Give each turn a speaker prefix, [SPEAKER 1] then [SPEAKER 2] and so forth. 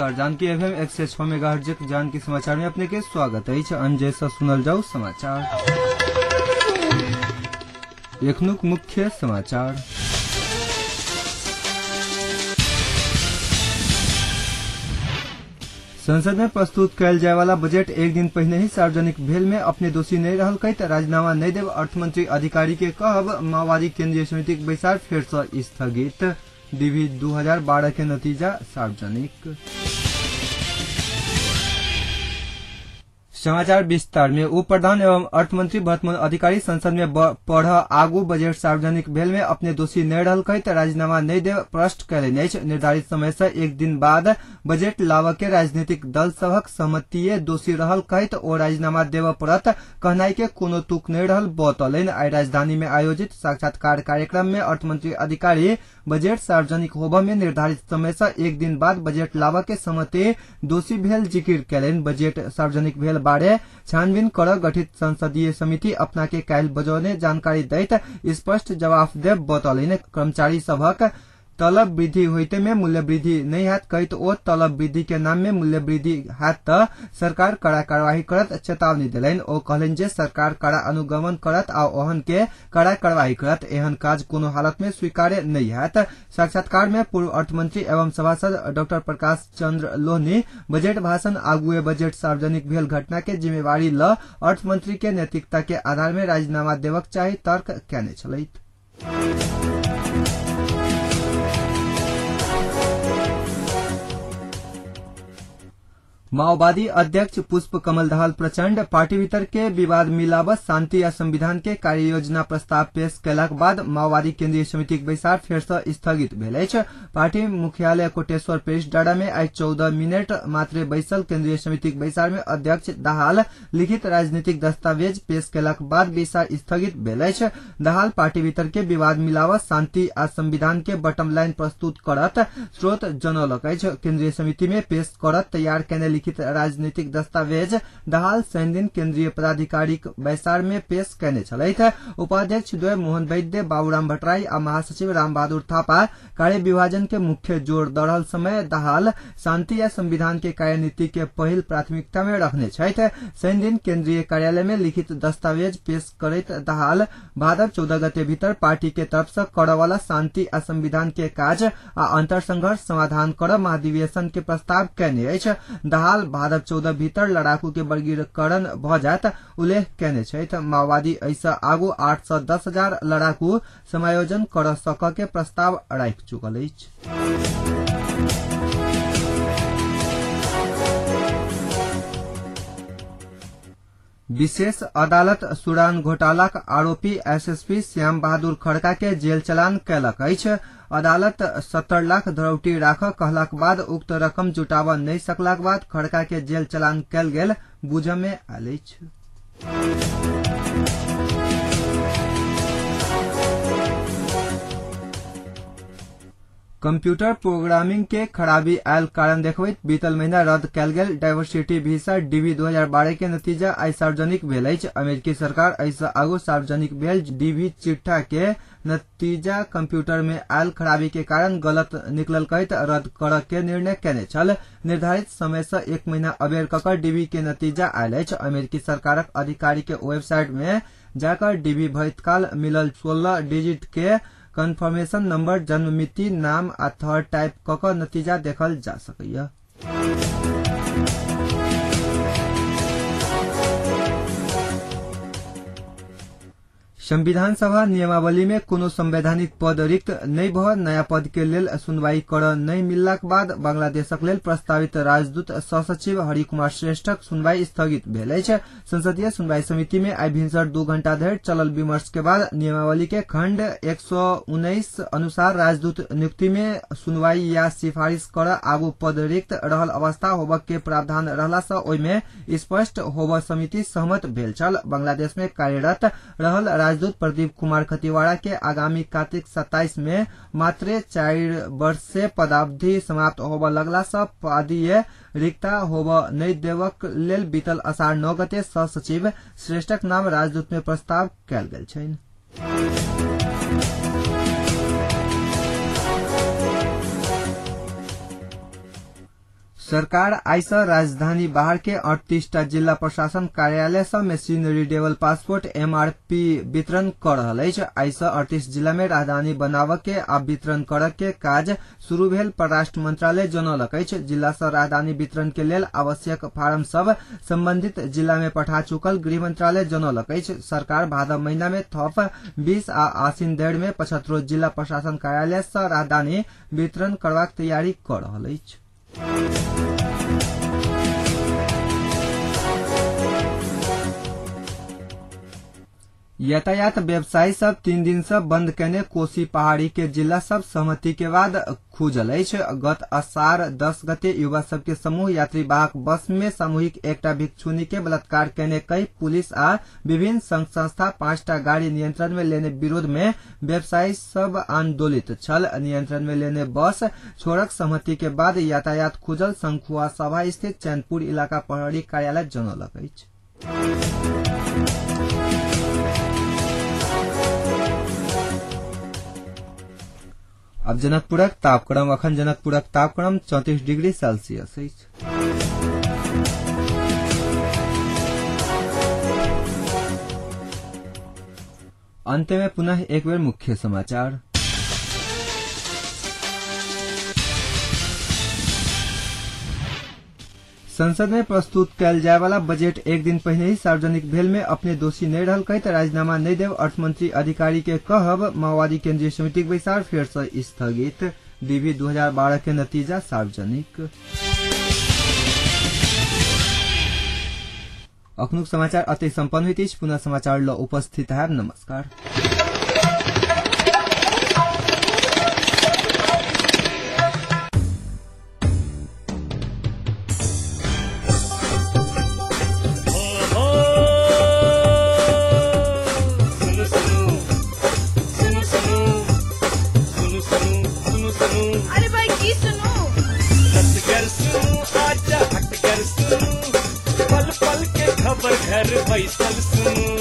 [SPEAKER 1] नमस्कार। Janaki FM 106 megahertz Janaki समाचार में अपने के स्वागत है। अंजय से सुनल जाऊ समाचार। एखनुक मुख्य समाचार। संसद में प्रस्तुत कैल जाए वाला बजट एक दिन पहले ही सार्वजनिक भेल में अपने दोषी नहीं रहल कहित राजीनामा नहीं देव अर्थमंत्री अधिकारी के कहब माओवादी केंद्रीय समिति के बैसार फिर से स्थगित। डीवी 2012 के नतीजा सार्वजनिक। समाचार विस्तार में उप प्रधान एवं अर्थमंत्री भरतमोहन अधिकारी संसद में पढ़ आगू बजट सार्वजनिक भेल में अपने दोषी नहीं रहल कहित राजीनामा नहीं देव प्रश्न कैलनि। निर्धारित समय से एक दिन बाद बजट लाव के राजनीतिक दल सबक सहमतिये दोषी रहल कहित ओ राजीनामा देव पड़त कहनाई के कोनो तुक नहीं रहल बतौलन। आई राजधानी में आयोजित साक्षात्कार कार्यक्रम में अर्थमंत्री अधिकारी बजट सार्वजनिक होबा में निर्धारित समय से एक दिन बाद बजट लावा के सहमति दोषी भेल जिक्र कैलन। बजट सार्वजनिक भेल बारे छानबीन कर गठित संसदीय समिति अपना के कायल बजौने जानकारी दैत स्पष्ट जवाब देव बतौलन। कर्मचारी सबक तलब वृद्धि होते में मूल्य वृद्धि नहीं हाथ कहित ओ तलब वृद्धि के नाम में मूल्य वृद्धि हाथ त सरकार कड़ा कार्यवाही करत चेतावनी दिलन। ओ कहलन जे सरकार कड़ा अनुगमन करत आ ओहन के कड़ा कार्यवाही करत एहन काज कोनो हालत में स्वीकार्य नहीं हाथ। साक्षात्कार में पूर्व अर्थमंत्री एवं सभासद डॉक्टर प्रकाश चंद्र लोहनी बजट भाषण आगुए बजट सार्वजनिक भेल घटना के जिम्मेवारी ल अर्थमंत्री के नैतिकता के आधार में राजीनामा देवक चाही तर्क केने छलैत। माओवादी अध्यक्ष पुष्प कमल दाहाल प्रचंड पार्टी भीतर के विवाद मिलावत शांति या संविधान के कार्य योजना प्रस्ताव पेश कैलाक बाद माओवादी केंद्रीय समिति के बैसार फिर से स्थगित भेल। पार्टी मुख्यालय कोटेश्वर प्रेस डाँडा में आज 14 मिनट मात्र बैसल केंद्रीय समिति के बैसार में अध्यक्ष दाहाल लिखित राजनीतिक दस्तावेज पेश कैलाक बाद बैसार स्थगित भेल। दाहाल पार्टी भीतर के विवाद मिलावत शांति आ संविधान के बटम लाइन प्रस्तुत करत स्रोत जनौलक। केंद्रीय समिति में पेश करत तैयार कैने लिखित राजनीतिक दस्तावेज दाहाल शनि दिन केंद्रीय पदाधिकारी बैसार में पेश कैने छलैथ। उपाध्यक्ष द्वय मोहन वैद्य, बाबूराम भट्टराई आ महासचिव राम बहादुर थापा कार्य विभाजन के मुख्य जोर द रहल समय दाहाल शांति या संविधान के कार्यनीति के पहिल प्राथमिकता में रखने छथि। शनि दिन केंद्रीय कार्यालय में लिखित दस्तावेज पेश करैत दाहाल भादव 14 गते भीतर पार्टी के तरफ से करऽ वाला शांति आ संविधान के काज आ अंतर संघर्ष समाधान कर महाधिवेशन के प्रस्ताव कैने अछि। दाहाल भादव 14 भीतर लड़ाकू के वर्गीकरण भ जात उल्लेख कैने छथि। माओवादी ऐसा आगू 8 से 10,000 लड़ाकू समायोजन कर सक के प्रस्ताव राखि चुकल अछि। विशेष अदालत सुडान घोटालाक आरोपी एसएसपी श्याम बहादुर खड़का के जेल चलान कैलक अछि। अदालत 70 लाख धरौटी राख कहलाक बाद उक्त रकम जुटाब नहीं सकलाक बाद खड़का के जेल चलान कैल गेल बुझ में आयल अछि। कंप्यूटर प्रोग्रामिंग के खराबी आयल कारण देखबैत बीतल महीना रद्द कैल गेल डाइवर्सिटी वीसा डीवी 2012 के नतीजा आई सार्वजनिक भेल अछि। अमेरिकी सरकार ऐसा आगू सार्वजनिक भेल डीवी चिट्ठा के नतीजा कंप्यूटर में आयल खराबी के कारण गलत निकलल कहित रद्द कर के निर्णय कैने छल। निर्धारित समय से एक महीना अबेर ककर डीवी के नतीजा आयल अछि। अमेरिकी सरकारक अधिकारी के वेबसाइट में जाकर डीवी भरितकाल मिलल 16 डिजिट के कन्फर्मेशन नंबर, जन्म मिति, नाम आ थर्ड टाइप कक नतीजा देखल जा सकैया। संविधान सभा नियमावली में कोनो संवैधानिक पद रिक्त नहीं भ नया पद के लेल सुनवाई कर नहीं मिललाक बाद बांग्लादेशक लेल प्रस्तावित राजदूत सहसचिव हरिकुमार श्रेष्ठक सुनवाई स्थगित भेल अछि। संसदीय सुनवाई समिति में आई भिनसर 2 घंटा धरि चलल विमर्श के बाद नियमावली के खंड 119 अनुसार राजदूत नियुक्ति में सुनवाई या सिफारिश कर आगू पद रिक्त रहल अवस्था होबक के प्रावधान रहला से ओहि में स्पष्ट होब समिति सहमत भेल छल। बांग्लादेश में कार्यरत रहल राजदूत प्रदीप कुमार खतिवाड़ा के आगामी कार्तिक 27 में मात्र 4 वर्ष से पदावधि समाप्त होब लगला से पदीय रिक्ता होब नहीं देवक लेल बीतल आषाढ़ 9 गते सहसचिव श्रेष्ठक नाम राजदूत में प्रस्ताव कैल गेल छैन। सरकार आइस राजधानी बाहर के 38टा जिला प्रशासन कार्यालय से मशीन रीडेबल पासपोर्ट MRP वितरण कर रहल अछि। आइस 38 जिला में राजधानी बनाव के आ वितरण कर के काज शुरू भेल परराष्ट्र मंत्रालय जनौलक अछि। जिला से राजधानी वितरण के लेल आवश्यक फार्म सब संबंधित जिला में पठा चुकल गृह मंत्रालय जनौलक अछि। सरकार भादव महीना में थप 20 आ आसिन 1.5 में 75 जिला प्रशासन कार्यालय से राजधानी वितरण करबाक तैयारी कर रहल अछि। यातायात व्यवसायी सब 3 दिन से बंद केने कोसी पहाड़ी के जिला सब सहमति के बाद खुजल अछि। गत असार 10 गते युवा सब के समूह यात्री वाहक बस में सामूहिक एकटा भिक्षुनी के बलात्कार केने कई पुलिस आ विभिन्न संघ संस्था 5टा गाड़ी नियंत्रण में लेने विरोध में व्यवसायी सब आंदोलित छल। नियंत्रण में लेने बस छोड़क सहमति के बाद यातायात खुजल संखुआ सभा स्थित चैनपुर इलाका प्रहरी कार्यालय जनौलक अछि। अब जनकपुरक तापक्रम अखन जनकपुरक तापक्रम 34 डिग्री सेल्सियस अछि। अंत में पुनः एक बेर मुख्य समाचार। संसद में प्रस्तुत कैल जाय वाला बजट एक दिन पहले ही सार्वजनिक भेल में अपने दोषी नहीं रहल कहित राजीनामा नहीं देव अर्थमंत्री अधिकारी के कहब। माओवादी केंद्रीय समिति के बैसार फेर से स्थगित। DV 2012 के नतीजा सार्वजनिक। अखनुक समाचार अतै संपन्न हुई थी। पुनः समाचार ल उपस्थित है। नमस्कार।
[SPEAKER 2] पल पल के खबर घर फैसल सुनू।